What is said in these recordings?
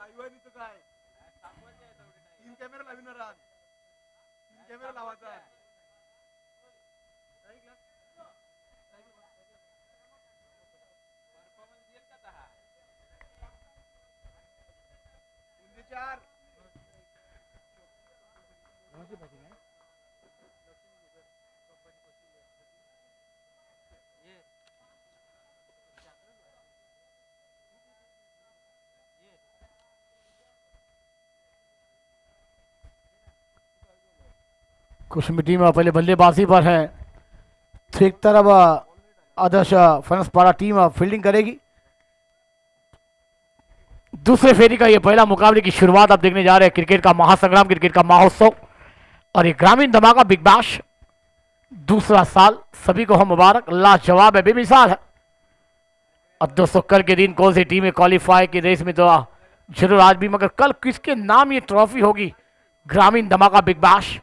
Live आहे तिथं काय तीन कॅमेरा लावणार राहत तीन कॅमेरा लावायचा आहे चार कुछ टीम पहले बल्लेबाजी पर है, तो एक तरफ आदर्श फनसपाड़ा टीम फील्डिंग करेगी। दूसरे फेरी का ये पहला मुकाबले की शुरुआत आप देखने जा रहे हैं। क्रिकेट का महासंग्राम, क्रिकेट का महोत्सव और ये ग्रामीण धमाका बिग बैश दूसरा साल सभी को हम मुबारक। लाजवाब है, बेमिसाल है। अब दोस्तों कल के दिन कौन सी टीमें क्वालिफाई की रेस में तो जरूर आज भी, मगर कल किसके नाम ये ट्रॉफी होगी ग्रामीण धमाका बिग बैश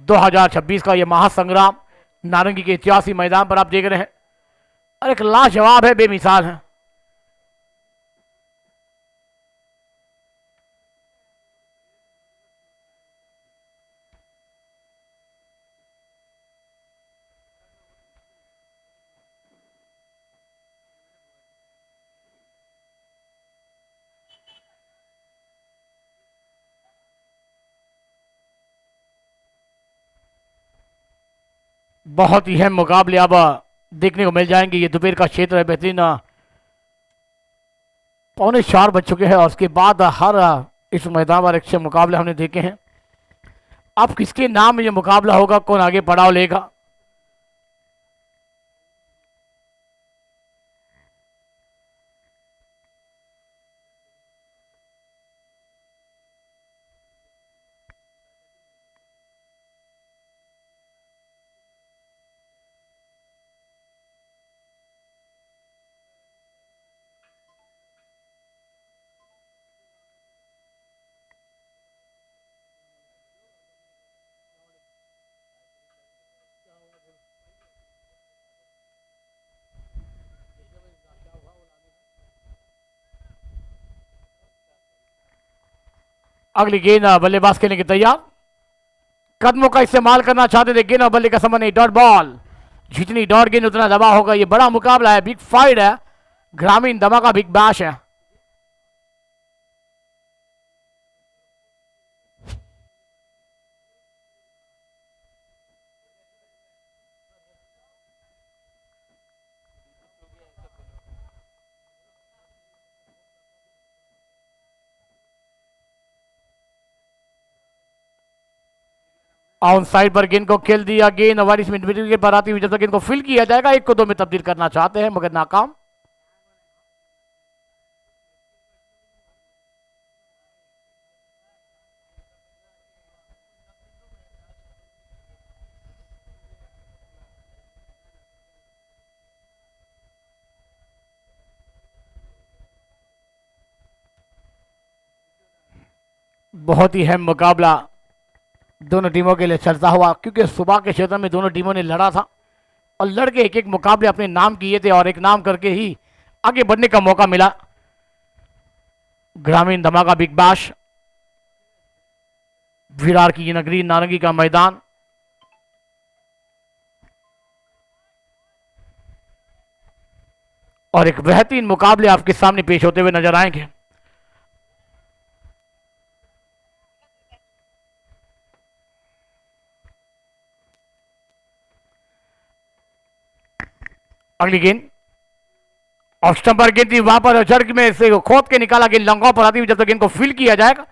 2026 का ये महासंग्राम नारंगी के ऐतिहासिक मैदान पर आप देख रहे हैं और एक लाजवाब है, बेमिसाल है। बहुत ही अहम मुकाबले अब देखने को मिल जाएंगे। ये दोपहर का क्षेत्र है, बेहतरीन 3:45 बज चुके हैं और उसके बाद हर इस मैदान पर अच्छे मुकाबले हमने देखे हैं। अब किसके नाम ये मुकाबला होगा, कौन आगे पड़ाव लेगा, अगली गेंद बल्लेबाज खेलने की तैयार, कदमों का इस्तेमाल करना चाहते थे, गेंद और बल्ले का संबंध नहीं, डॉट बॉल। जितनी डॉट गेंद उतना दबाव होगा। ये बड़ा मुकाबला है, बिग फाइट है, ग्रामीण धमाका बिग बैश है। ऑन साइड पर गेंद को खेल दिया, गेंद 42 मिनट विकेट पर आती हुई जब तक गेंद को फिल किया जाएगा, 1 को 2 में तब्दील करना चाहते हैं मगर नाकाम। बहुत ही अहम मुकाबला दोनों टीमों के लिए चलता हुआ, क्योंकि सुबह के क्षेत्र में दोनों टीमों ने लड़ा था और लड़के एक एक मुकाबले अपने नाम किए थे और एक नाम करके ही आगे बढ़ने का मौका मिला। ग्रामीण धमाका बिग बैश, विरार की नगरी, नारंगी का मैदान। और एक बेहतरीन मुकाबले आपके सामने पेश होते हुए नजर आएंगे। अगली गेंद ऑफ स्टंप पर गेंद थी, वहां पर जड़ में से खोद के निकाला, गेंद लंगाओं पर आती हुई जब तक गेंद को फील किया जाएगा,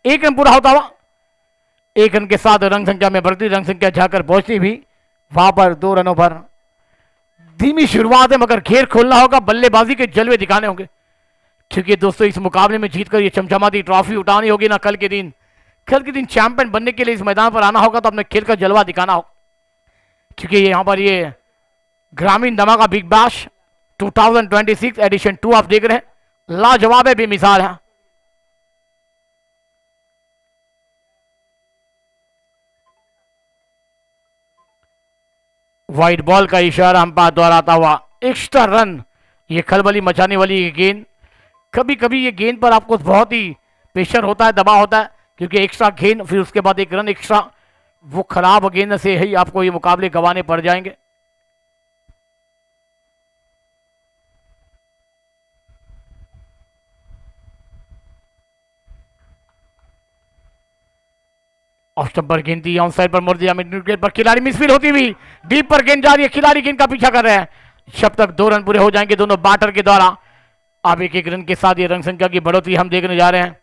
1 रन पूरा होता हुआ। 1 रन के साथ रन संख्या में बढ़ती, रन संख्या जाकर पहुंचती भी वहां पर 2 रनों पर। धीमी शुरुआत है मगर घेर खोलना होगा, बल्लेबाजी के जलवे दिखाने होंगे, क्योंकि दोस्तों इस मुकाबले में जीतकर ये चमचमाती ट्रॉफी उठानी होगी ना। कल के दिन चैंपियन बनने के लिए इस मैदान पर आना होगा, तो अपने खेल का जलवा दिखाना होगा, क्योंकि यहाँ पर ये ग्रामीण धमाका बिग बैश 2026 एडिशन 2 आप देख रहे हैं। लाजवाब है, बेमिसाल है। वाइड बॉल का इशारा अंपायर द्वारा आता हुआ एक्स्ट्रा रन, ये खलबली मचाने वाली गेंद कभी कभी ये गेंद पर आपको बहुत ही प्रेशर होता है, दबाव होता है, क्योंकि एक्स्ट्रा गेंद फिर उसके बाद एक रन एक्स्ट्रा, वो खराब गेंद से ही आपको ये मुकाबले गंवाने पड़ जाएंगे। ऑफ स्टंप पर गेंद दी, ऑन साइड पर मोड़ दिया, मिड विकेट पर खिलाड़ी मिसफील्ड होती हुई डीप पर गेंद जा रही है, खिलाड़ी गेंद का पीछा कर रहे हैं। जब तक 2 रन पूरे हो जाएंगे दोनों बैटर के द्वारा, अब एक एक रन के साथ ये रन संख्या की बढ़ोतरी हम देखने जा रहे हैं।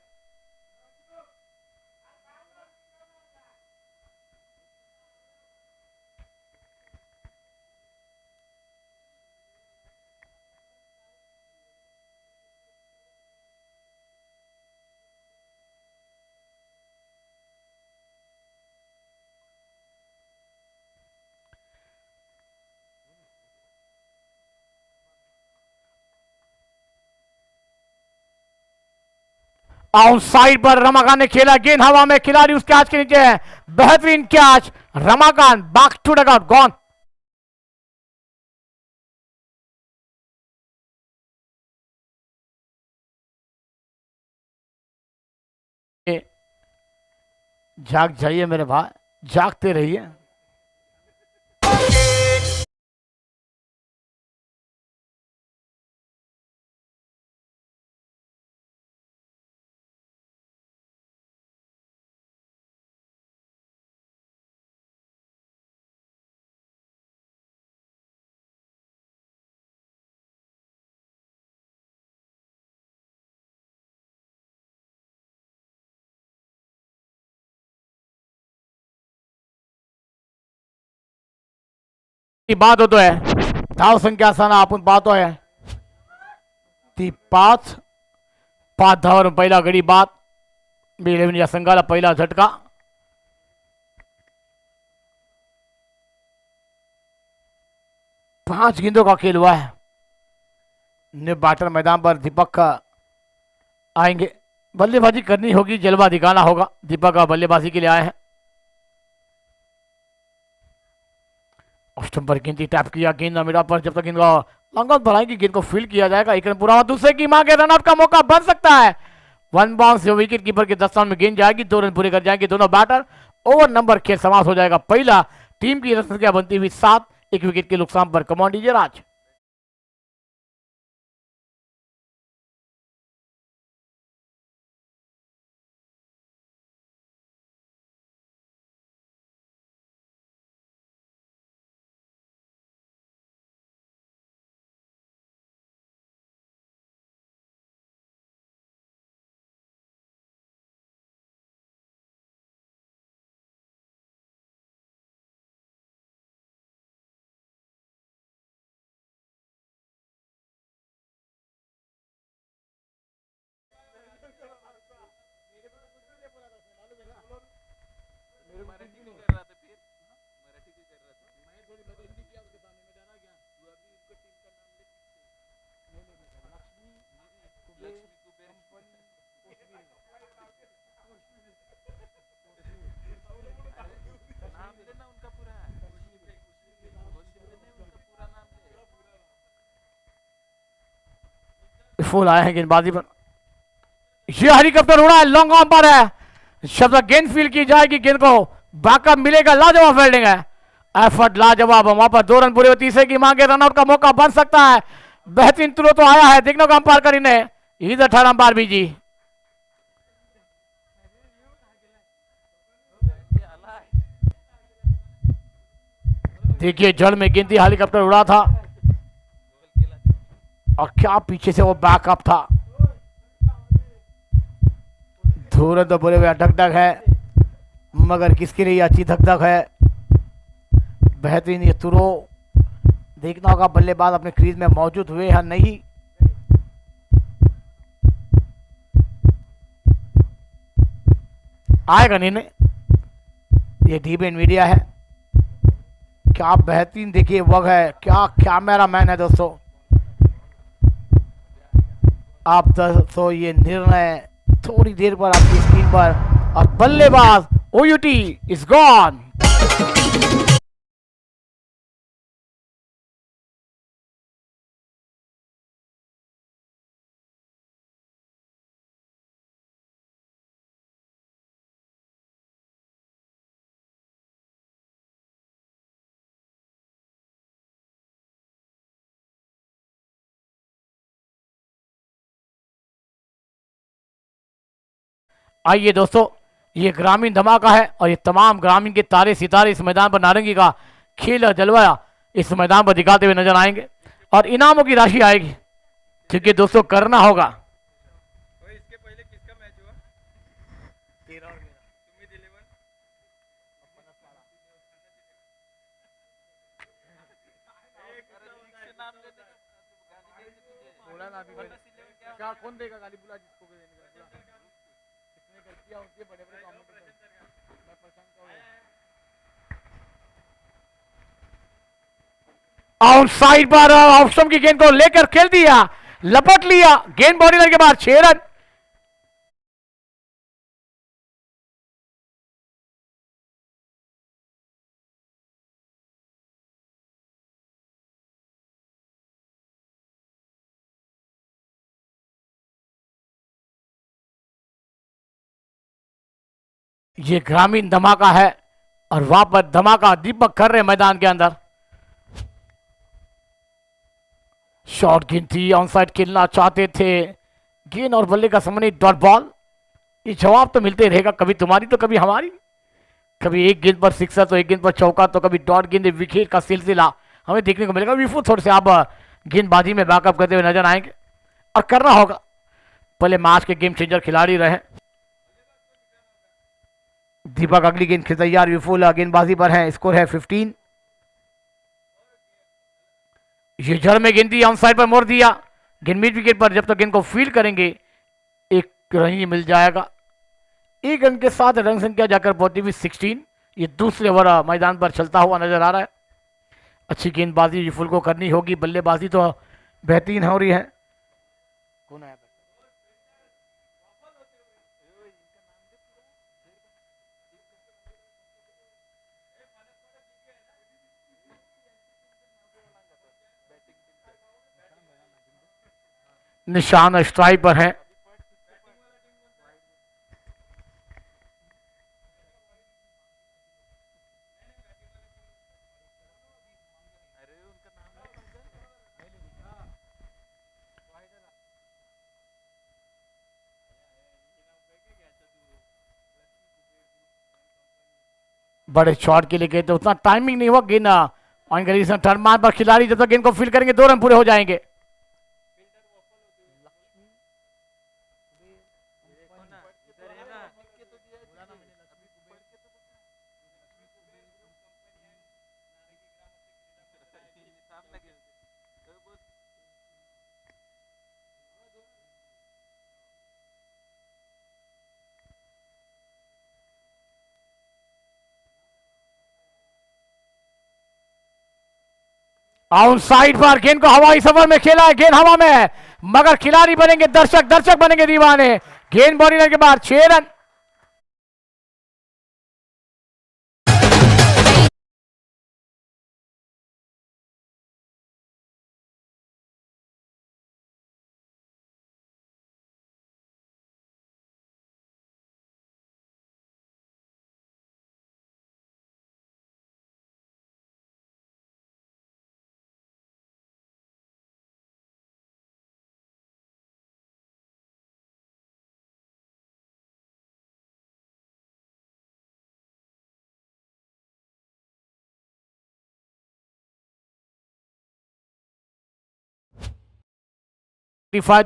आउटसाइड पर रमाकांत ने खेला, गेंद हवा में, खिलाड़ी उस कैच के नीचे है, बेहतरीन catch, Ramakant back to dugout, gone. जाग जाइए मेरे भाई, जागते रहिए। की बात होतो है, धाव संख्या असताना आपण पाहतोय ती 5 धावावर पहिला गडी बाद, B11 या संघाला पहिला झटका। पांच गेंदों का खेल हुआ है। ने बैटर मैदान पर दीपक का आएंगे, बल्लेबाजी करनी होगी, जलवा दिखाना होगा। दीपक का बल्लेबाजी के लिए आए हैं। ऑस्टम पर गेंद टैप किया, गेंद मिला पर जब तक इनका लंगन बढ़ाएगी, गेंद को फील्ड किया जाएगा। एक रन पूरा हुआ, दूसरे की मां के रनआउट का मौका बन सकता है। 1 बाउंस जो विकेट कीपर के दस्तान में गेंद जाएगी, 2 रन पूरे कर जाएंगे दोनों बैटर। ओवर नंबर खेल समाप्त हो जाएगा। पहला टीम की रन संख्या बनती हुई 7, 1 विकेट के नुकसान पर। कमान डीजे राज। फुल आए हैं गेंदबाजी पर, ये हेलीकॉप्टर उड़ा है, लॉन्ग ऑन पर है। शब्द गेंद फील्ड की जाएगी, गेंद को बैकअप मिलेगा। लाजवाब फील्डिंग है, एफर्ट लाजवाब। वहां पर 2 रन पूरे हुए, तीसरे की मांगे, रनआउट का मौका बन सकता है। बेहतरीन थ्रो तो आया है, देखने को अंपायर कर इन्हें, इधर 18 अंपायर भी जी। देखिए जड़ में गेंद, हेलीकॉप्टर उड़ा था और क्या पीछे से वो बैकअप था। धोरन तो बोले हुए धक है, मगर किसके लिए अच्छी धक है। बेहतरीन ये थ्रो, देखना होगा बल्लेबाज अपने क्रीज में मौजूद हुए या नहीं। आएगा नहीं, ये डीबीएन मीडिया है। क्या बेहतरीन देखिए वग है, क्या कैमरा मैन है दोस्तों। आप दोस्तों ये निर्णय थोड़ी देर पर आपकी स्क्रीन पर, और बल्लेबाज ओयूटी इज गॉन। आइए दोस्तों, ये ग्रामीण धमाका है और ये तमाम ग्रामीण के तारे सितारे इस मैदान पर नारंगी का खेल और जलवा इस मैदान पर दिखाते हुए नजर आएंगे और इनामों की राशि आएगी, क्योंकि दोस्तों करना होगा। इसके पहले किसका मैच हुआ? तेरा और मेरा। तुम्ही दिले वन बोला ना अभी क्या कौन देगा गाली? बुला जिसको भी देने का बुला। किसने गलतियां होती है बड़े बड़े कामों में मैं परेशान का आउट साइड पर ऑप्शन की गेंद को लेकर खेल दिया, लपट लिया, गेंद बॉडी लाइन के बाद 6 रन। ये ग्रामीण धमाका है और वहां पर धमाका दीपक कर रहे मैदान के अंदर। शॉट गेंद थी, ऑन साइड खेलना चाहते थे, गेंद और बल्ले का समन्वय डॉट बॉल। ये जवाब तो मिलते रहेगा, कभी तुम्हारी तो कभी हमारी, कभी एक गेंद पर सिक्सर तो एक गेंद पर चौका तो कभी डॉट गेंद विकेट का सिलसिला हमें देखने को मिलेगा। विफुल थोड़े से आप गेंदबाजी में बैकअप करते हुए नजर आएंगे और करना होगा, पहले मैच के गेम चेंजर खिलाड़ी रहे। दीपक अगली गेंद के तैयार, विफुल गेंदबाजी पर है, स्कोर है 15। ये जड़ में गेंद दी, ऑन साइड पर मोड़ दिया, गेंद मिड विकेट पर, जब तक गेंद को फील्ड करेंगे एक रन ही मिल जाएगा। एक रन के साथ रन संख्या जाकर पहुंची हुई 16। ये दूसरे ओवर मैदान पर चलता हुआ नजर आ रहा है। अच्छी गेंदबाजी विफुल को करनी होगी, बल्लेबाजी तो बेहतरीन हो रही है। कौन आया? निशान स्ट्राइक पर है। बड़े शॉट के लिए गए तो उतना टाइमिंग नहीं हुआ, गेंद ऑन कंडीशन टर्न मार पर खिलाड़ी जब तक गेंद को फील्ड करेंगे 2 रन पूरे हो जाएंगे। आउटसाइड पर गेंद को हवाई सफर में खेला है, गेंद हवा में है, मगर खिलाड़ी बनेंगे दर्शक, दर्शक बनेंगे दीवाने। गेंद बॉडी लाइन के बाद 6 रन।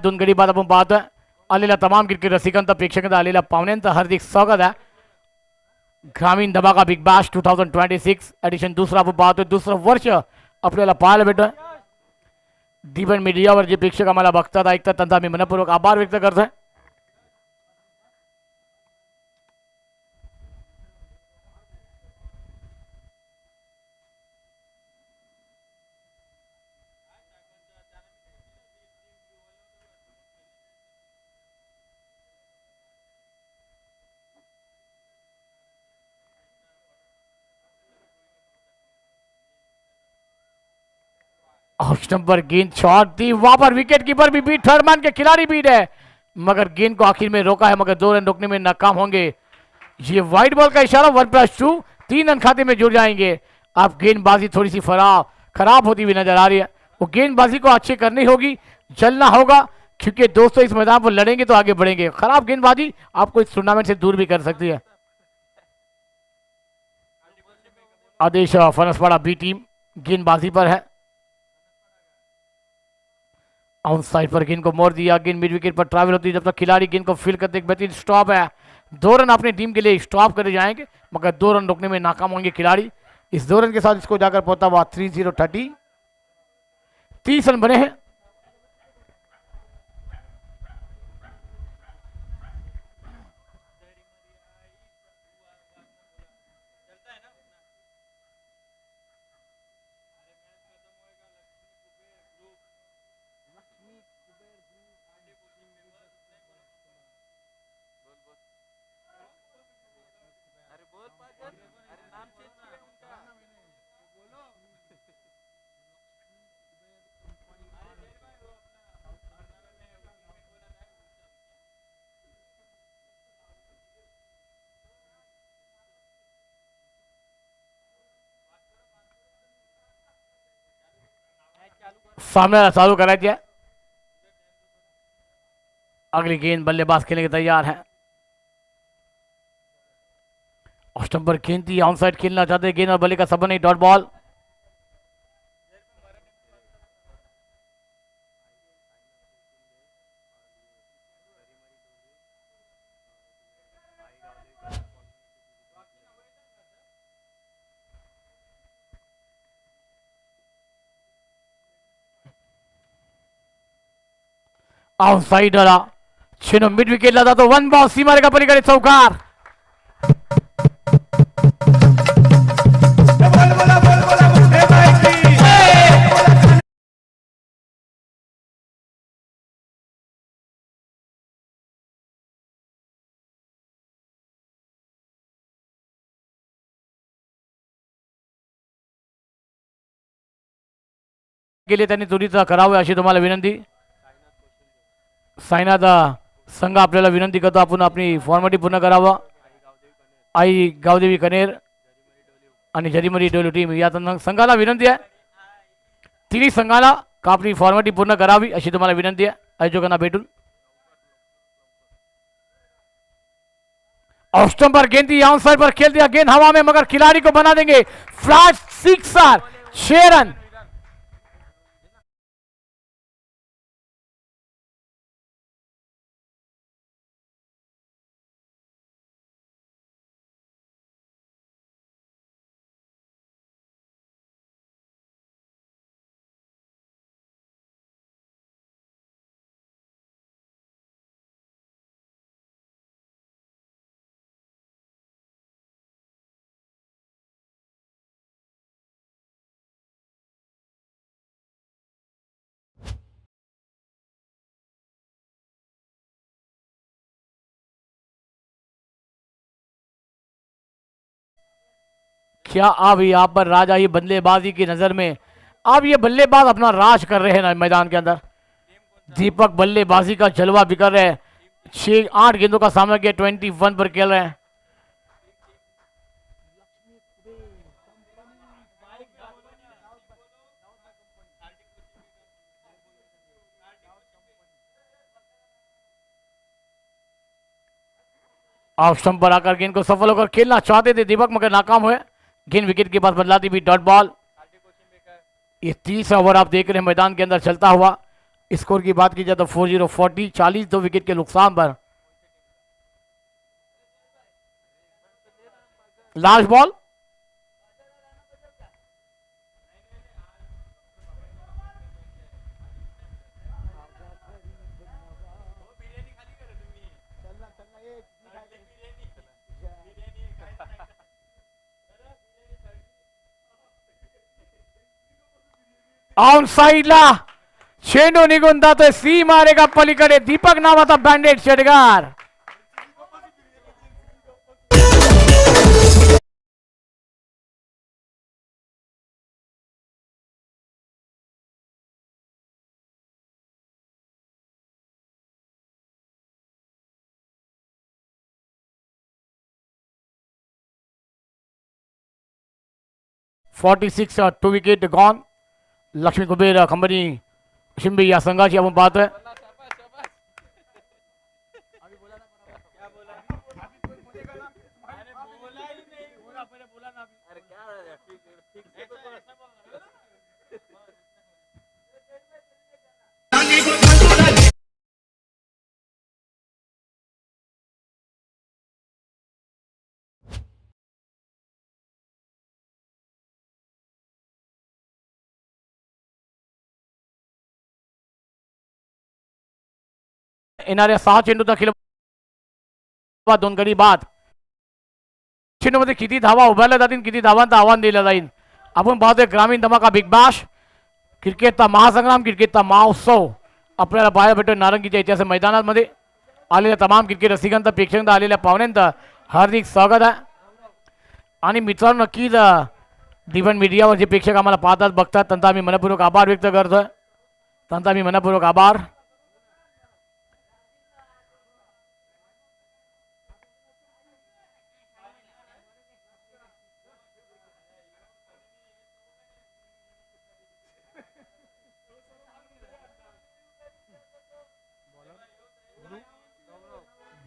दोन गडी बाद आपण पाहतोय आलेल्या तमाम क्रिकेट रसिकांचा प्रेक्षकांचा आलेल्या पाहुण्यांचं हार्दिक स्वागत आहे। ग्रामीण धमाका बिग बॅश 2026 एडिशन दुसरा आपण पाहतोय, दुसरं वर्ष आपल्याला पाहायला भेटतोय। दीपन मीडियावर जे प्रेक्षक आम्हाला बघतात ऐकतात त्यांचा मी मनपूर्वक आभार व्यक्त करतोय। स्टंप पर गेंद शॉट दी, वहां पर विकेट कीपर भी बीट, थर्डमैन के खिलाड़ी बीट है, मगर गेंद को आखिर में रोका है, मगर 2 रन रोकने में नाकाम होंगे। ये व्हाइट बॉल का इशारा, 1+2 3 रन खाते में जुड़ जाएंगे। अब गेंदबाजी थोड़ी सी खराब होती हुई नजर आ रही है, वो गेंदबाजी को अच्छी करनी होगी, चलना होगा, क्योंकि दोस्तों इस मैदान पर लड़ेंगे तो आगे बढ़ेंगे। खराब गेंदबाजी आपको इस टूर्नामेंट से दूर भी कर सकती है। आदेश फनसवाड़ा बी टीम गेंदबाजी पर है। ऑन साइड पर गेंद को मोड़ दिया, गेंद मिड विकेट पर ट्रैवल होती है जब तक खिलाड़ी गेंद को फील करते। एक बेहतरीन स्टॉप है, 2 रन अपनी टीम के लिए स्टॉप करे जाएंगे, मगर 2 रन रोकने में नाकाम होंगे खिलाड़ी। इस 2 रन के साथ इसको जाकर पहुंचा हुआ 30-30, 30 रन बने हैं। सामने चालू करा दिया। अगली गेंद बल्लेबाज खेलने के तैयार है। ऑस्टम पर गेंद थी, ऑन साइड खेलना चाहते हैं, गेंद और बल्ले का संबंध नहीं, डॉट बॉल। ऑन साइड वाला छिनो मिड विकेट लगा तो 1 बॉल सीमा रेखा पलीकडे चौकार। के लिए त्यांनी त्वरित करावे अशी तुम्हाला विनंती। साईनाथ संघ आपल्याला विनंती करतो आपण आपली फॉर्मॅलिटी पूर्ण करावा। आई गावदेवी कनेर आणि जरीमरी डोलू टीम या संघाला विनंती आहे, तिन्ही संघाला का आपली फॉर्मॅलिटी पूर्ण करावी अशी तुम्हाला विनंती आहे आयोजकांना भेटून। ऑस्टम पर गेंद थी, ऑन साइड पर खेल दिया, गेंद हवा में मगर खिलाड़ी को बना देंगे फ्लैट सिक्सर, 6 रन। क्या अब यहाँ पर राजा ही बल्लेबाजी की नजर में अब ये बल्लेबाज अपना राज कर रहे हैं ना मैदान के अंदर। दीपक बल्लेबाजी का जलवा बिकर रहे हैं, 6-8 गेंदों का सामना किया, 21 पर खेल रहे हैं। ऑफ स्टंप पर आकर गेंद को सफल होकर खेलना चाहते थे दीपक, मगर नाकाम हुए। गेंद विकेट के पास बदलाती भी, डॉट बॉल। ये 30 ओवर आप देख रहे हैं मैदान के अंदर चलता हुआ। स्कोर की बात की जाए तो 40-40, 42 विकेट के नुकसान पर। लास्ट बॉल, ऑन साईडला चेंडू निघून जातोय सीमारेखा पलीकडे, दीपक नावाचा बँडेड षटकार। (46) 2 wicket gone. Laxmi Kuber company Shimbe या संघाची आपण पाहतोय। येणाऱ्या 6 चेंडूचा खेळ 2 गडी बाद. चेंडूमध्ये किती धावा उभारल्या जातील, किती धावांचं आव्हान दिलं जाईल. आपण पाहतोय ग्रामीण धमाका बिग बाश क्रिकेटचा महासंग्राम, क्रिकेटचा महोत्सव आपल्याला पाहायला भेटतो नारंगीच्या इतिहास मैदानामध्ये. आलेल्या तमाम क्रिकेट रसिकांचं, प्रेक्षकांचं, आलेल्या पाहुण्यांचं हार्दिक स्वागत आहे. आणि मित्रांनो, नक्कीच डिफरंट मीडियावर जे प्रेक्षक आम्हाला पाहतात, बघतात, त्यांचा आम्ही मनपूर्वक आभार व्यक्त करतोय. त्यांचा आम्ही मनपूर्वक आभार.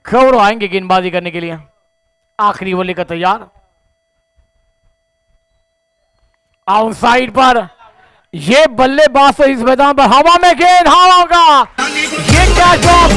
गौरव आएंगे गेंदबाजी करने के लिए. आखिरी ओवर लेकर तैयार. आउट साइड पर ये बल्लेबाज तो इस मैदान पर हवा में गेंद हवा का ये क्या जॉब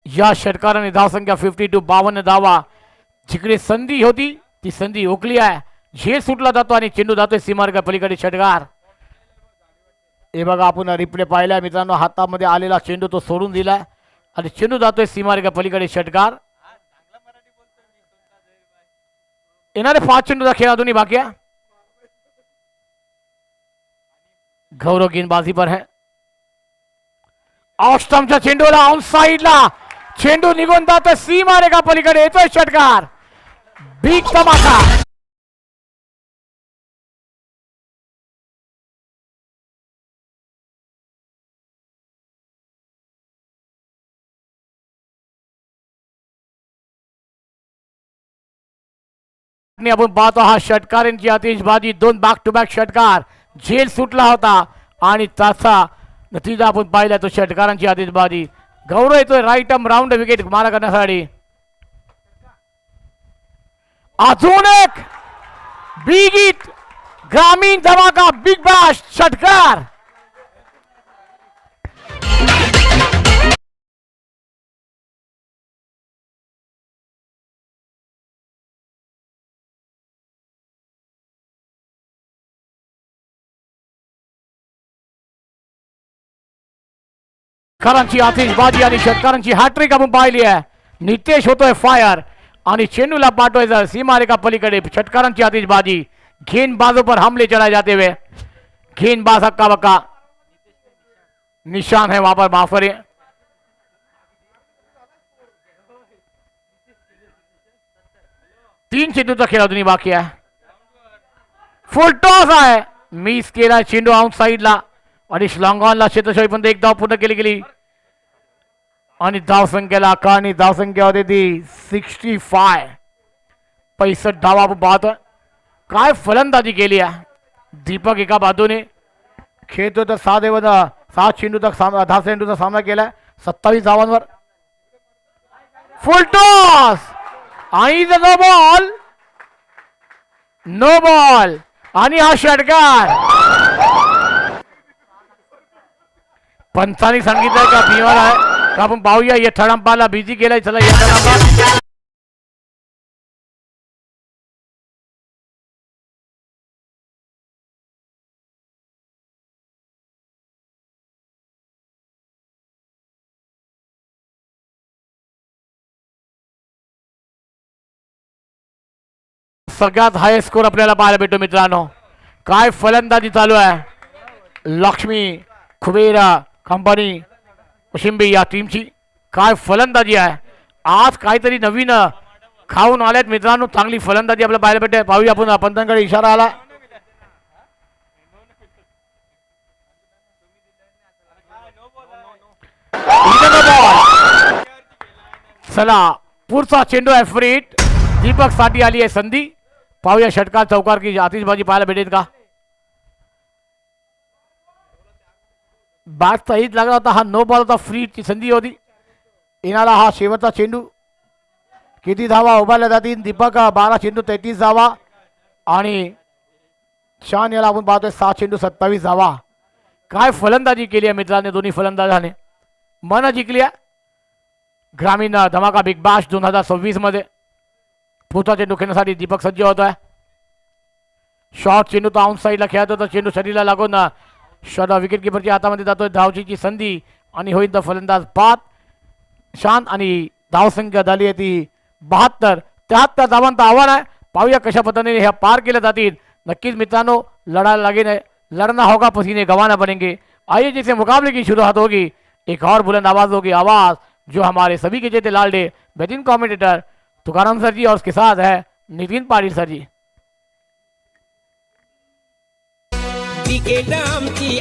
या षटकाराने धावसंख्या 52 52 धावा. जिकडे संधी होती ती संधी ओकली आहे. झेल सुटला जातो आणि चेंडू जातोय सीमारेषा पलीकडे. षटकार हे बघा, आपण रिप्ले पाहिला मित्रांनो. हातामध्ये आलेला चेंडू तो सोडून दिला आणि चेंडू जातोय सीमारेषा पलीकडे. षटकार. येणारे 5 चेंडूचा खेळ अजूनही बाकी आहे. गौरव गेंदबाजी पर है. ऑफ स्टंपच्या चेंडूला ऑन साइडला चेंडू निघून जातोय सीमारेषा पलीकडे. येतोय षटकार. बिग धमाका. आपण पाहतो हा षटकारांची आतिषबाजी. 2 बॅक टू बॅक षटकार. झेल सुटला होता आणि त्याचा नतीजा आपण पाहिला तो षटकारांची आतिषबाजी. गौरव येतोय राईट आर्म राऊंड विकेट मारा करण्यासाठी. अजून एक बिग हिट. ग्रामीण धमाका बिग बॅश षटकार. षटकारांची आतिषबाजी आणि षटकारांची हॅट्रिक आपण पाहिली आहे. नितेश होतोय फायर आणि चेंडूला पाठवायचा सीमारेखा पलीकडे. षटकारांची आतिषबाजी. गेंदबाजों पर हमले चलाए जाते हुए. गेंदबाज हक्का बक्का निशान है वहां पर. माफ करिए. तीन चेंडूचा खेळ अजूनही बाकी आहे. फुल टॉस आहे. मिस केला चेंडू आउट साइडला आणि श्लांगॉनला क्षेत्रशोईपर्यंत एक धाव पूर्ण केली गेली आणि धावसंख्येला आकारणी धावसंख्या होती ती 65. 65 धावा आपण पाहतोय. काय फलंदाजी केली आहे. दीपक एका बाजूने खेळतो तर 7 चेंडूचा 10 चेंडूचा सामना केलाय 27 धावांवर. फुल टॉस आणि नो बॉल. नो बॉल आणि हा षटकार. पंचांनी सांगितलंय का बिमार आहे का. आपण पाहूया. या थळंपाला बिझी केलाय. चला या थळंपा सगळ्यात हाय स्कोर आपल्याला पाहायला भेटतो मित्रांनो. काय फलंदाजी चालू आहे. लक्ष्मी कुबेरा कंपनी कुशिंबी या टीमची काय फलंदाजी आहे. आज काहीतरी नवीन खाऊन आल्यात मित्रांनो. चांगली फलंदाजी आपल्याला पाहायला भेटते. पाहूया आपण. पंतांकडे इशारा आला. चला पुढचा चेंडू आहे फ्रीट. दीपक साठी आली आहे संधी. पाहूया षटकार चौकार की आतिषबाजी पाहायला भेटेल का. बॅट सहीच लागला होता. हा नो बॉल होता. फ्रीची संधी होती. येणारा हा शेवटचा चेंडू. किती धावा उभारल्या जातील. दीपक 12 चेंडू 33 धावा आणि शान याला आपण पाहतोय 6 चेंडू 27 धावा. काय फलंदाजी केली आहे मित्रांनी दोन्ही फलंदाजाने. मन जिंकली आहे. ग्रामीण धमाका बिग बाश 2026 मध्ये पुढचा चेंडू खेळण्यासाठी दीपक सज्ज होतोय. शॉट चेंडू तो आउट साईडला खेळत होता, चेंडू शरीराला लागून शॉट विकेट किपरच्या हातामध्ये जातोय. धावचीची संधी आणि होईल तर फलंदाज बाद. शांत आणि धावसंख्या झाली आहे ती 72. 73 धावांचं आव्हान आहे. पाहूया कशा पद्धतीने ह्या पार केल्या जातील. नक्कीच मित्रांनो लड़ाई लगे लड़ना होगा, पसीने गंवाना पड़ेंगे. आइए जिसे मुकाबले की शुरुआत होगी, एक और बुलंद आवाज होगी, आवाज जो हमारे सभी के जेते लाल डे बेहतरीन कॉमेंटेटर तुकाराम सर जी और उसके साथ है नितिन पाटिल सर जी. विकेट आमची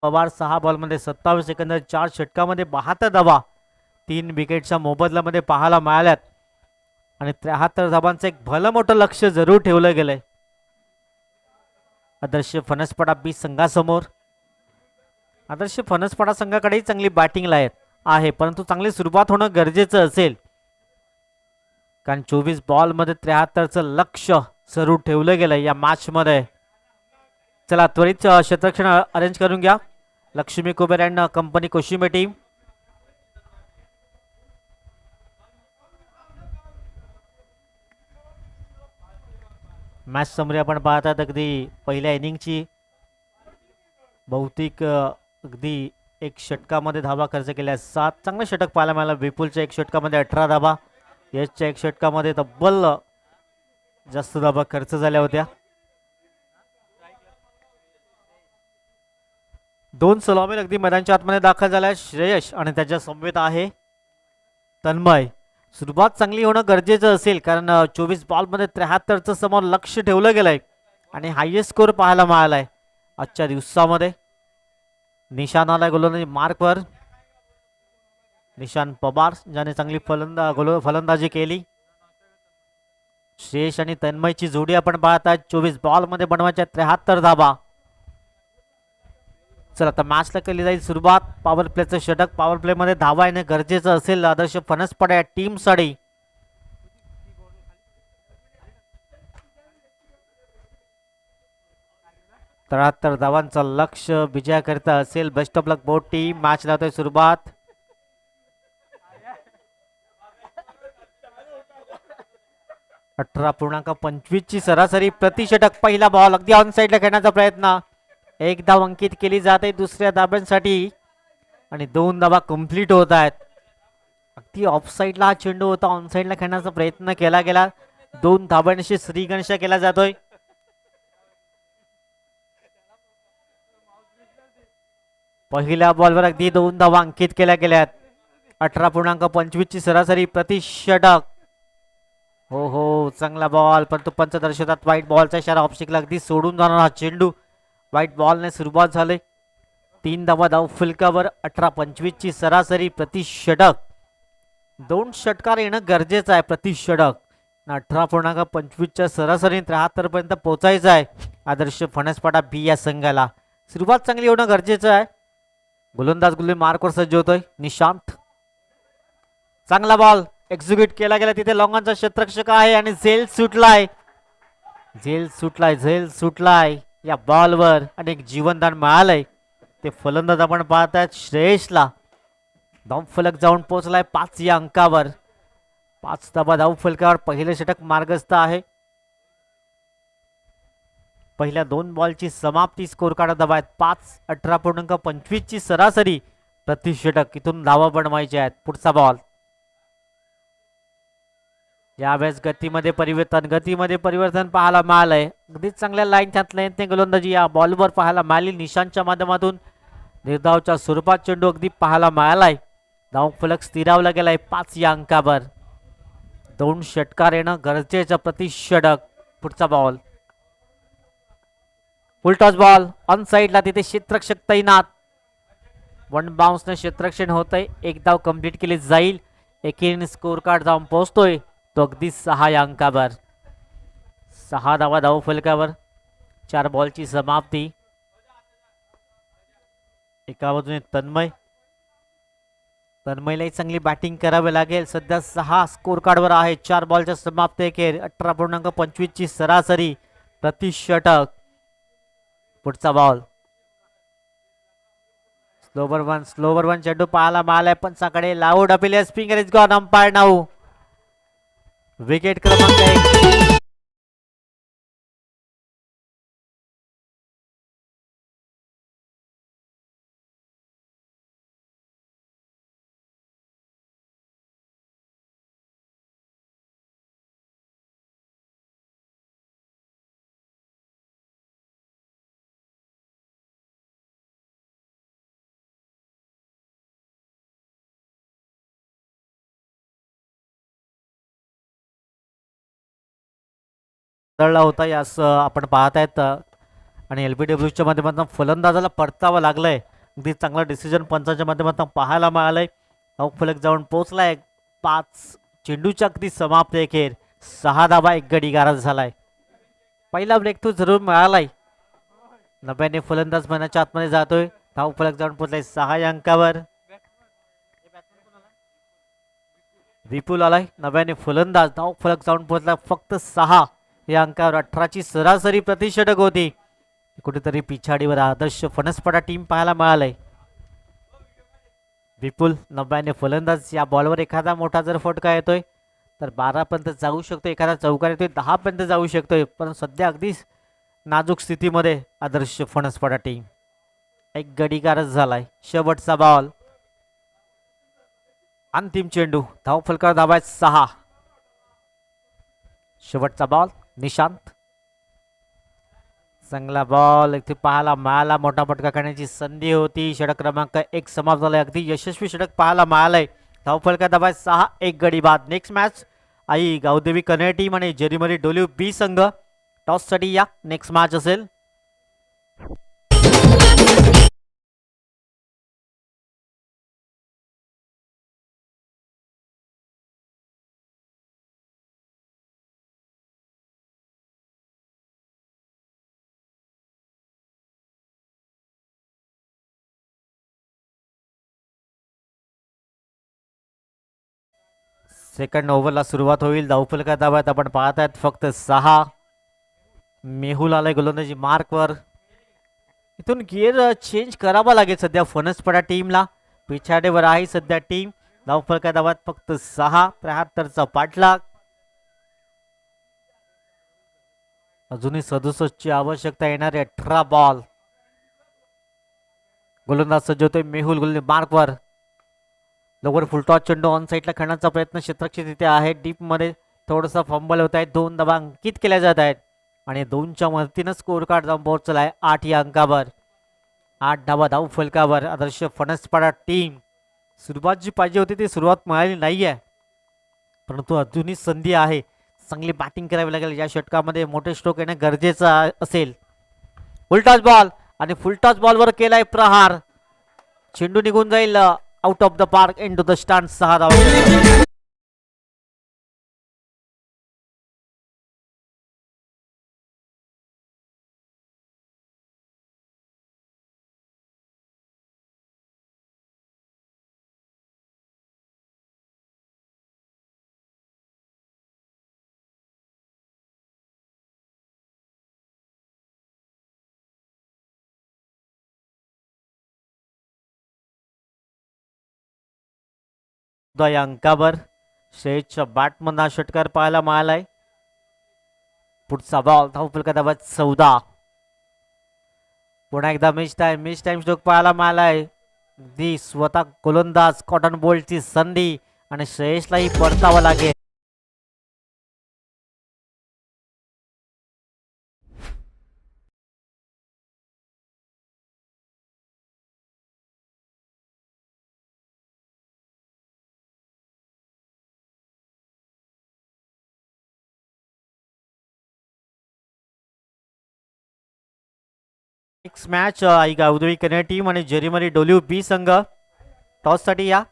पवार 6 बॉलमध्ये 27 सेकंद 4 षटकामध्ये 72 धावा 3 विकेटच्या मोबदल्यामध्ये पाहायला मिळाल्यात आणि 73 धावांचं एक भलं मोठं लक्ष जरूर ठेवलं गेलंय आदर्श फणसपडा बी संघासमोर. आदर्श फणसपडा संघाकडेही चांगली बॅटिंग आहे, परंतु चांगली सुरुवात होणं गरजेचं असेल, कारण 24 बॉलमध्ये 73चं लक्ष जरूर ठेवलं गेलंय या मॅच मध्ये. चला त्वरित क्षेत्ररक्षण अरेंज करून घ्या. Laxmi Kuber and company Koshime team. Match summary आपण पाहतात अगदी पहिल्या इनिंगची बहुतेक अगदी एक षटकामध्ये धावा खर्च केल्या 7. चांगलं षटक पाहायला मिळालं. विपुलच्या एक षटकामध्ये 18 धावा, यशच्या एक षटकामध्ये तब्बल जास्त धावा खर्च झाल्या होत्या. 2 सलामीर अगदी मैदानाच्या आतमध्ये दाखल झाल्या. श्रेयश आणि त्याच्या समवेत आहे तन्मय. सुरुवात चांगली होणं गरजेचं असेल, कारण 24 बॉलमध्ये 73चं समोर लक्ष ठेवलं गेलंय आणि हायएस्ट स्कोर पाहायला मिळालाय आजच्या दिवसामध्ये. निशान आलाय गोलंदाजी मार्कवर. निशान पवार ज्याने चांगली फलंदाजी केली. श्रेयश आणि तन्मयची जोडी आपण पाहतात. 24 बॉलमध्ये बनवायच्या 73 धावा. चला आता मॅचला केली जाईल सुरुवात. पॉवर प्लेचं षटक. पॉवर प्ले मध्ये धावा येणे गरजेचं असेल आदर्श फणसपडा या टीम साठी. तर धावांचं लक्ष विजयाकरिता असेल. Best of luck both team. Match लावतोय सुरुवात. 18.25 ची सरासरी प्रतिषटक. पहिला बॉल अगदी ऑन साईडला खेळण्याचा प्रयत्न. एक धाव अंकित केली जाते दुसऱ्या धाब्यांसाठी आणि 2 धावा कंप्लीट होत आहेत. अगदी ऑफ साईडला हा चेंडू होता, ऑन साईडला खेळण्याचा प्रयत्न केला गेला. 2 धाब्यांशी श्रीगणेश केला जातोय. पहिल्या बॉलवर अगदी 2 धावा अंकित केल्या गेल्यात. 18.25 ची सरासरी प्रतिषटक. हो हो, चांगला बॉल, परंतु पंच दर्शवतात व्हाईट बॉलचा इशारा. ऑफस्टिकला अगदी सोडून जाणार हा चेंडू. व्हाईट बॉलने सुरुवात झाली. 3 धावा धाव फलकावर. 18.25 ची सरासरी प्रतिषटक. 2 षटकार येणं गरजेचं आहे प्रतिषटक. 18.25 च्या सरासरी 73 पर्यंत पोहोचायचं आहे आदर्श फणसपाडा बी या संघाला. सुरुवात चांगली होणं गरजेचं आहे. गोलंदाज गुल्ले मार्कवर सज्ज होतोय निशांत. चांगला बॉल एक्झिक्यूट केला गेला. तिथे लॉंगांचा क्षेत्ररक्षक आहे आणि झेल सुटलाय. झेल सुटलाय या बॉलवर आणि एक जीवनदान मिळालंय. ते फलंदाज आपण पाहतायत श्रेयसला. धाव फलक जाऊन पोहोचलाय 5 या अंकावर. 5 धावा धाव फलकावर. पहिलं षटक मार्गस्थ आहे. पहिल्या 2 बॉलची समाप्ती. स्कोर कार्ड धावा आहेत 5. 18.25 ची सरासरी प्रतिषटक. इथून धावा बनवायच्या आहेत. पुढचा बॉल. यावेळेस गतीमध्ये परिवर्तन पाहायला मिळालंय. अगदी चांगल्या लाईनच्या लाईनने गोलंदाजी या बॉलवर पाहायला मिळाली. निशांतच्या माध्यमातून निर्धावच्या स्वरूपात चेंडू अगदी पाहायला मिळालाय. धाव फलक स्थिरावला गेलाय 5 या अंकावर. 2 षटकार येणं गरजेचं प्रतिषटक. पुढचा ball. Full toss ball on साईडला. तिथे क्षेत्ररक्षक तैनात. 1 बाउन्सने क्षेत्ररक्षण होतंय. 1 धाव कंप्लीट केली जाईल. एकीने स्कोर कार्ड जाऊन पोहोचतोय तो अगदी 6 या अंकावर. 6 धावा धाव फलकावर. 4 बॉलची समाप्ती. एका बाजूने तन्मयलाही चांगली बॅटिंग करावी लागेल. सध्या 6 स्कोर कार्डवर आहे. 4 बॉलच्या समाप्ती अखेर. 18.25 ची सरासरी प्रतिषटक. पुढचा बॉल. स्लोवर वन चेंडू पाहायला मिळालाय पंचाकडे. Loud appeal. Springer is gone. Umpire now. Wicket क्रमांक 1. होता यास आपण पाहतायत आणि LBWच्या माध्यमातून फलंदाजाला परतावं लागलंय. अगदी चांगला डिसिजन पंचाच्या माध्यमातून पाहायला मिळालंय. धाव फलक जाऊन पोहोचलाय 5. चेंडूच्या अगदी समाप्ती अखेर. 6 धावा 1 गडी गारद झालाय. पहिला ब्रेक थ्रू जरूर मिळालाय. नव्याने फलंदाज मनाच्या आतमध्ये जातोय. धाव फलक जाऊन पोहोचलाय 6 या अंकावर. विपुल आलाय नव्याने फलंदाज. धाव फलक जाऊन पोहोचला फक्त 6 या अंकावर. 18 ची सरासरी प्रतिषटक होती. कुठेतरी पिछाडीवर आदर्श फणसपाडा टीम पाहायला मिळालंय. विपुल नव्याने फलंदाज. या बॉलवर एखादा मोठा जर फटका येतोय तर 12 पर्यंत जाऊ शकतो. एखादा चौकार येतोय 10 पर्यंत जाऊ शकतोय. पण सध्या अगदी नाजूक स्थितीमध्ये आदर्श फणसपाडा टीम. 1 गडी गारद झालाय. शेवटचा बॉल. अंतिम चेंडू. धाव फलकावर धावा आहेत 6. शेवटचा बॉल. निशांत. चांगला बॉल. इथे पाहायला मिळाला. मोठा फटका करण्याची संधी होती. षटक क्रमांक 1 समाप्त झालाय. अगदी यशस्वी षटक पाहायला मिळालंय. धाव फलका धावा 6. 1 गडी बाद. नेक्स्ट मॅच आई गावदेवी कन्या टीम आणि जेरीमरी डोलिव बी संघ टॉस साठी या. नेक्स्ट मॅच असेल. सेकंड ओव्हरला सुरुवात होईल. धावफलका धाव्यात आपण पाहतायत फक्त 6. मेहुल आलाय गोलंदाजी मार्कवर. इथून गिअर चेंज करावा लागेल सध्या फणसपाडा टीमला. पिछाडीवर आहे सध्या टीम. धावफलका धाव्यात फक्त 6. 73चा पाठलाग. अजूनही 67ची आवश्यकता येणारे 18 बॉल. गोलंदाज सज्ज होतोय मेहुल गुल्ले मार्कवर. लवकर फुलटॉस चेंडू ऑन साईडला खेळण्याचा प्रयत्न क्षेत्ररक्षक तिथे आहे. डीप मध्ये थोडासा फंबल होत आहे. 2 धावा अंकित केल्या जात आहेत आणि 2च्या मदतीनं स्कोर कार्ड जाऊन पोहोचलाय 8 या अंकावर. 8 धावा धाव फलकावर. आदर्श फणसपाडा टीम सुरुवात जी पाहिजे होती ती सुरुवात मिळाली नाहीये, परंतु अजूनही संधी आहे. चांगली बॅटिंग करावी लागेल. या षटकामध्ये मोठे स्ट्रोक येणं गरजेचं असेल. फुलटॉस बॉल आणि फुलटॉस बॉलवर केलाय प्रहार. चेंडू निघून जाईल out of the park into the stand. 6 धावा. या अंकावर श्रेयसच्या बॅटमधून हा षटकार पाहायला मिळालाय. पुढचा बॉल धाव फलकात 14. पुन्हा एकदा मिस टाइम स्ट्रोक पाहायला मिळालाय. अगदी स्वतः गोलंदाज कॉटन बोल्टची संधी आणि श्रेयसलाही परतावं लागेल. नेक्स्ट मॅच आई गावदेवी कन्या टीम आणि जेरीमरी डोलिव बी संघ टॉस साठी या.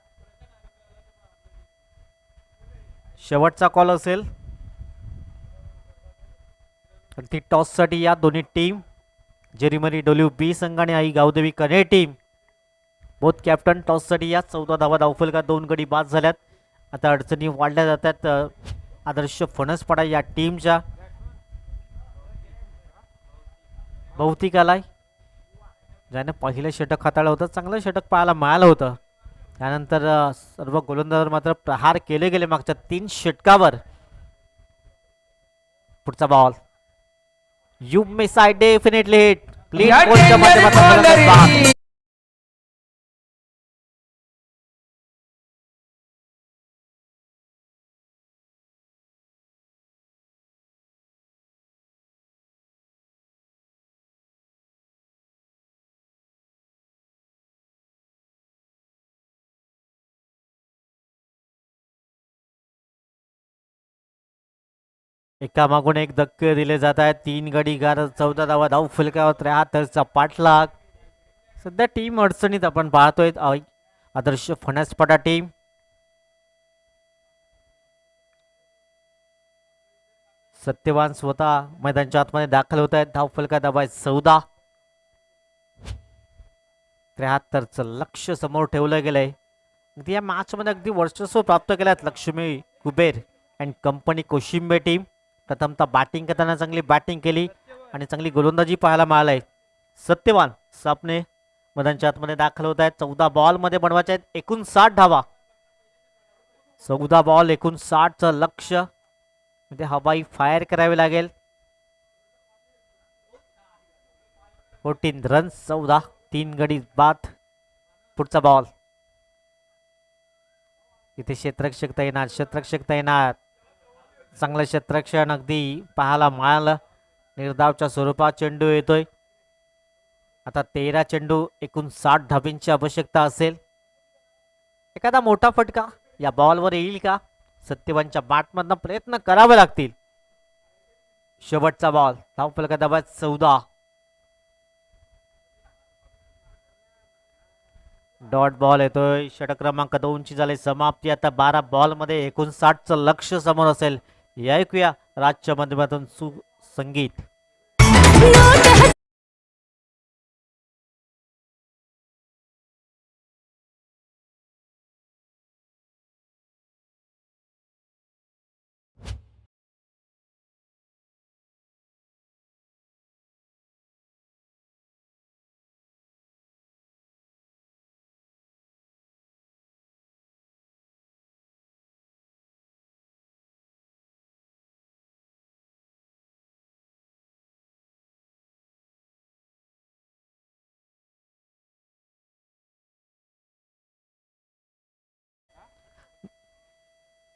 शेवटचा कॉल असेल. ती टॉस साठी या दोन्ही टीम जेरीमरी डोलिव बी संघ आणि आई गावदेवी कन्या टीम बोथ कॅप्टन टॉस साठी या. 14 धावा धावफलका 2 गडी बाद झाल्यात. आता अडचणी वाढल्या जातात आदर्श फणसपाडा या टीमच्या. बहुतेक आलाय ज्याने पहिलं षटक हाताळलं होतं. चांगलं षटक पाहायला मिळालं होतं. त्यानंतर सर्व गोलंदाजांवर मात्र प्रहार केले गेले मागच्या 3 षटकावर. पुढचा ball you miss I definitely hit. Clean बॉलच्या माध्यमातून एकामागून एक धक्के दिले जात आहेत. 3 गडी गार 14 धावा धाव फलकावर 73चा पाठलाग. सध्या टीम अडचणीत आपण पाहतोय. आदर्श फणसपाडा टीम सत्यवान स्वतः मैदानाच्या आतमध्ये दाखल होत आहेत. धाव फलका दाबाय 14. 73चं लक्ष्य समोर ठेवलं गेलंय. अगदी या मॅच मध्ये अगदी वर्चस्व प्राप्त केल्यात Laxmi Kuber and company Koshimbe team. प्रथमतः बॅटिंग करताना चांगली बॅटिंग केली आणि चांगली गोलंदाजी पाहायला मिळाली. सत्यवान सापने मैदानाच्या आतमध्ये दाखल होत आहेत. 14 बॉल मध्ये बनवायचे आहेत 59 धावा. 14 बॉल 59चं लक्ष्य. हवाई फायर करावी लागेल. 14 रन्स 14. 3 गडी बाद. पुढचा बॉल इथे क्षेत्ररक्षक तैनात. चांगलं क्षेत्ररक्षण अगदी पाहायला मिळालं. निर्धावच्या स्वरूपात चेंडू येतोय. आता 13 चेंडू 59 धाबींची आवश्यकता असेल. एखादा मोठा फटका या बॉलवर येईल का? सत्यवानच्या बॅटमधनं प्रयत्न करावे लागतील. शेवटचा बॉल धाव फलका दाबात 14. डॉट बॉल येतोय. षटक क्रमांक 2ची झाली समाप्ती. आता 12 बॉल मध्ये 59चं लक्ष्य समोर असेल. ऐकूया राजच्या माध्यमातून संगीत.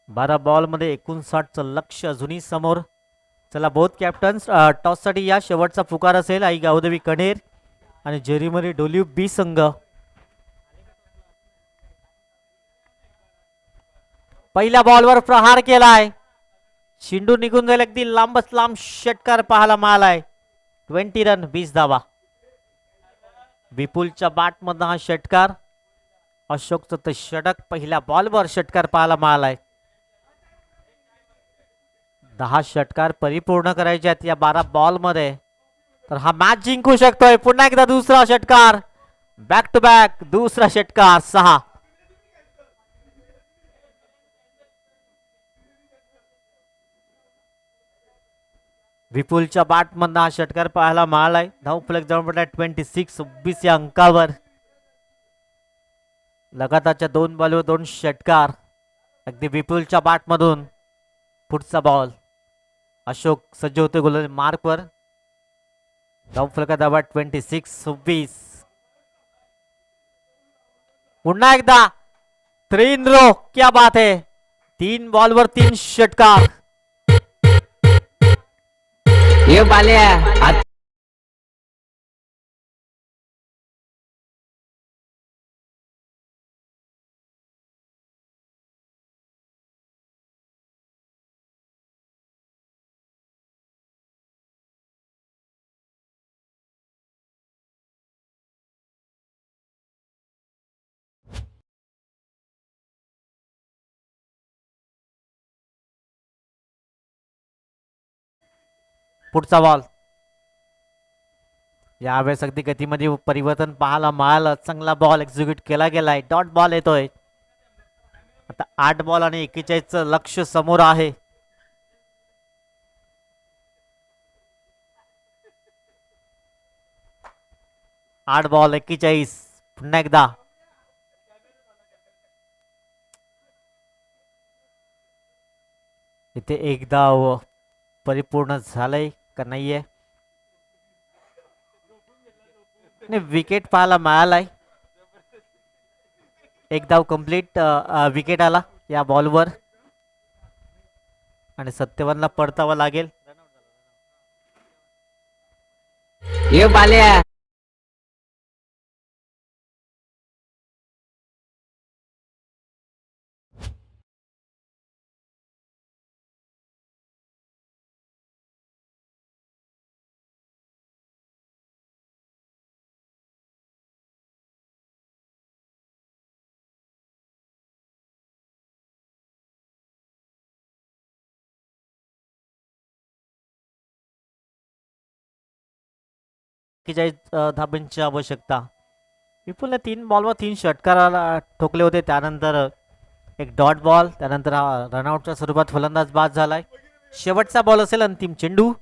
12 बॉलमध्ये 59चं लक्ष्य अजूनही समोर. चला बोथ कॅप्टन्स टॉससाठी या. शेवटचा पुकार असेल आई गावदेवी कणेर आणि जेरीमरी डोलिव बी संघ. पहिल्या बॉलवर प्रहार केलाय. शिंडू निघून जाईल. अगदी लांबच लांब षटकार पाहायला मिळालाय. 20 रन 20 धावा. विपुलच्या बॅटमधनं हा षटकार. अशोकचं तर षटक. पहिल्या बॉलवर षटकार पाहायला मिळालाय. 10 षटकार परिपूर्ण करायचे आहेत या 12 बॉलमध्ये. तर हा मॅच जिंकू शकतोय. पुन्हा एकदा दुसरा षटकार. बॅक टू बॅक दुसरा षटकार. 6. विपुलच्या बॅटमधनं हा षटकार पाहायला मिळालाय. धावफलक जवळ पडला 26 या अंकावर. लगातारच्या 2 बॉलवर 2 षटकार. अगदी विपुलच्या बॅटमधून. पुढचा बॉल. अशोक सज्ज होते गोलंदाज मार्कवर. धावफलकात 26. पुन्हा एकदा 3 रो. क्या बात है. 3 बॉलवर 3 षटकार. ये बाल्या पुढचा बॉल. यावेळेस अगदी गतीमध्ये परिवर्तन पाहायला मिळालं. चांगला बॉल एक्झिक्यूट केला गेलाय. डॉट बॉल येतोय. आता 8 बॉल आणि 41चं लक्ष समोर आहे. आठ बॉल 41. पुन्हा एकदा. इथे एकदा परिपूर्ण झालंय का नाहीये. विकेट पाहायला मिळालाय. एक धाव कंप्लीट. विकेट आला या बॉलवर आणि सत्यवानला परतावा लागेल. ये बाल्या धाब्यांची आवश्यकता. विपुलने 3 बॉलवर 3 षटकाराला ठोकले होते. त्यानंतर एक डॉट बॉल. त्यानंतर रनआउटच्या स्वरूपात फलंदाज बाद झालाय. शेवटचा बॉल असेल. अंतिम चेंडू.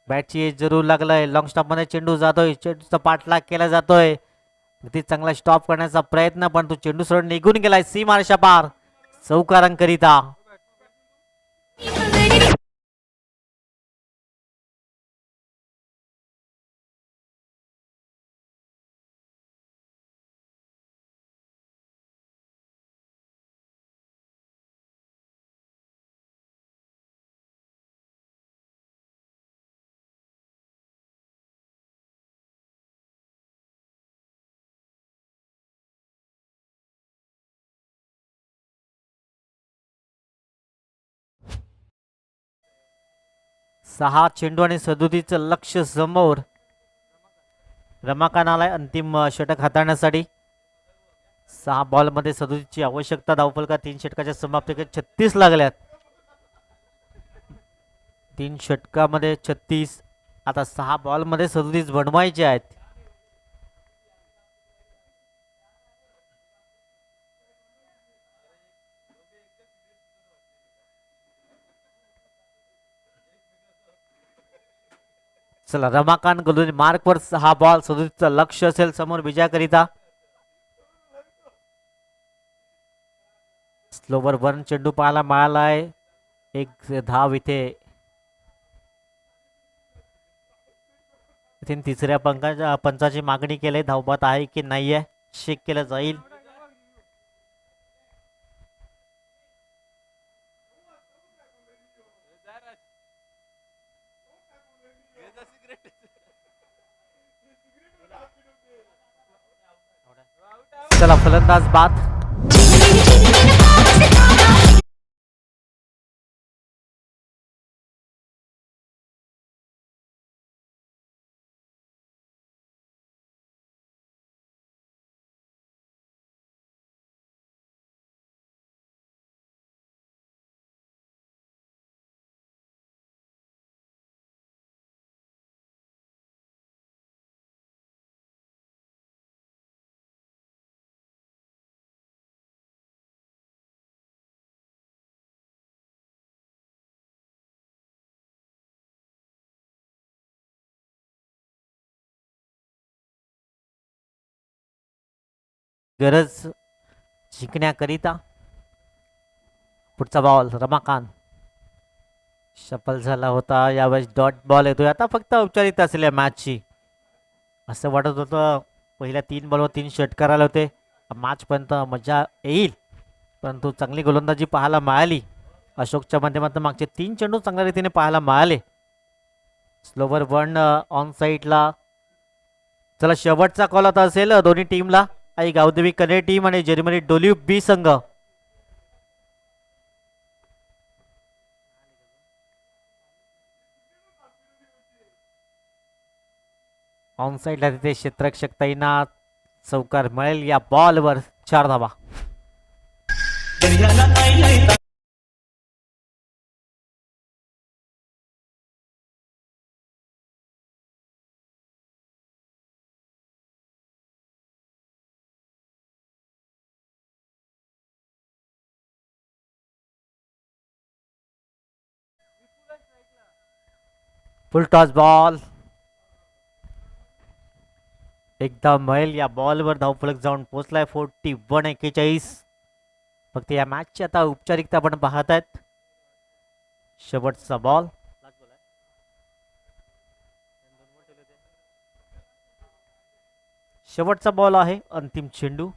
बॅटची एज जरूर लागलाय. लॉंग स्टॉप मध्ये चेंडू जातोय. चेंडूचा पाठलाग केला जातोय. अगदी चांगला स्टॉप करण्याचा प्रयत्न पण तो चेंडू सरळ निघून गेलाय सीमारेषा पार. चौकारांकरिता. सहा चेंडू आणि 37चं लक्ष समोर. रमाकांत आलाय अंतिम षटक हाताळण्यासाठी. 6 बॉलमध्ये 37ची आवश्यकता. धावफलका 3 षटकाच्या समाप्तीकडे 36 लागल्यात. 3 षटकामध्ये 36. आता 6 बॉलमध्ये 37 बनवायचे आहेत. चला रमाकांत गोलंदाज मार्कवर. 6 बॉल 37चं लक्ष असेल समोर विजयाकरिता. स्लोवर 1 चेंडू पाहायला मिळालाय. एक धाव इथे. तिसऱ्या पंचाची मागणी केली. धावबाद आहे की नाहीये चेक केलं जाईल. फलंदाज बाद. गरज जिंकण्याकरिता पुढचा बॉल रमाकांत. शफल झाला होता, यावेळेस डॉट बॉल येतोय. आता फक्त औपचारिकता असेल या मॅचची. असं वाटत होतं पहिल्या 3 बॉलवर 3 षटकार आले होते, मॅचपर्यंत मजा येईल, परंतु चांगली गोलंदाजी पाहायला मिळाली. अशोकच्या माध्यमातून मागचे 3 चेंडू चांगल्या रीतीने पाहायला मिळाले. स्लोवर वन ऑन साईडला. चला शेवटचा कॉल आता असेल दोन्ही टीमला. आई गावदेवी कन्नड टीम आणि जर्मनी डोलिव बी संघ. ऑन साईडला तिथे क्षेत्ररक्षकताईंना चौकार मिळेल. या बॉलवर 4 धावा. फुल टॉस बॉल एकदा मिळेल. या बॉलवर धावफलक जाऊन पोहोचलाय 41-41. फक्त या मॅचची आता औपचारिकता आपण पाहत आहेत. शेवटचा बॉल. शेवटचा बॉल आहे, अंतिम चेंडू.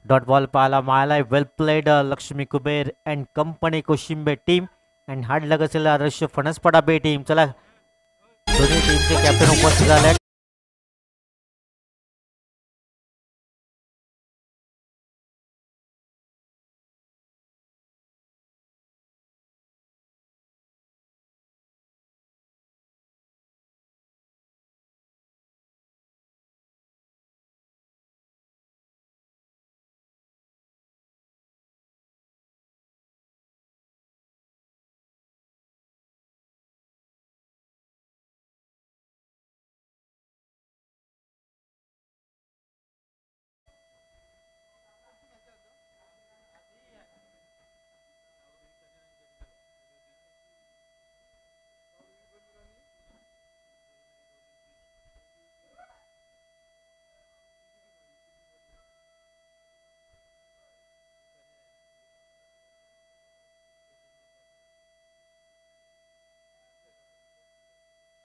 डॉट बॉल पाहायला मिळालाय. Well played Laxmi Kuber and company Koshimbe team and hard luck असेल आदर्श फणसपडा बे टीम. चला दोन्ही टीमचे कॅप्टन उपस्थित झाले.